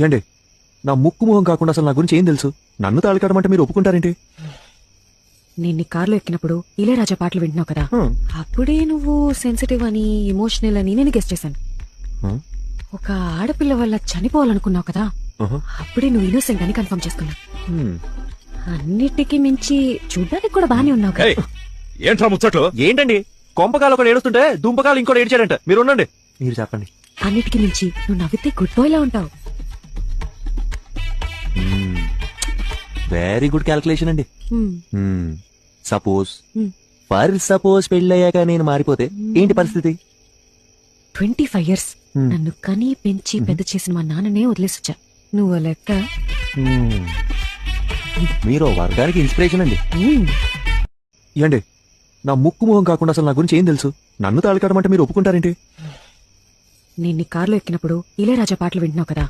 ఏండి నా ముక్కు మొహం కాకుండా అసలు నా గురించి ఏం తెలుసు? నన్ను తాళికడమంటే మీరు ఒప్పుకుంటారేంటి? నేను నీ కార్లో ఎక్కినప్పుడు ఇళయరాజా పాటలు వింటున్నావు కదా, అప్పుడే నువ్వు సెన్సిటివ్ అని, ఎమోషనల్ అని నేను గెస్ట్ చేశాను. ఒక ఆడపిల్ల వల్ల చనిపోవాలనుకున్నావు కదా, అప్పుడే నువ్వు ఇన్నోసెంట్ అని కన్ఫర్మ్ చేసుకున్నా. అన్నిటికీ మించి చూడ్డానికి కూడా బానే ఉన్నావు కదా. ఏంట్రా ముచ్చట్లు? ఏంటండి కొంపకాలు ఒకటి ఏడుస్తుంటే దుంపకాలు ఇంకోటి ఏడ్చాడంట. మీరు ఉండండి, మీరు చెప్పండి. అన్నిటికీ మించి నువ్వు నవ్వితే గుడ్ బాయ్ లా ఉంటావు. వెరీ గుడ్ క్యాల్కులేషన్ అండి. సపోజ్ పెళ్ళయ్యాక నేను మారిపోతే ఏంటి పరిస్థితి? 25 years నన్ను కనీ పెంచి పెద్ద చేసిన మా నాన్ననే వదిలేసొచ్చా. నువ్వు లెక్క. మీరు వర్గానికి ఇన్స్పిరేషన్ అండి. ఏండి నా ముక్కు మొహం కాకుండా అసలు నా గురించి ఏం తెలుసు? నన్ను తాళికడమంటే మీరు ఒప్పుకుంటారేంటి? నేను నీ కార్లో ఎక్కినప్పుడు ఇళయరాజా పాటలు వింటున్నావు కదా,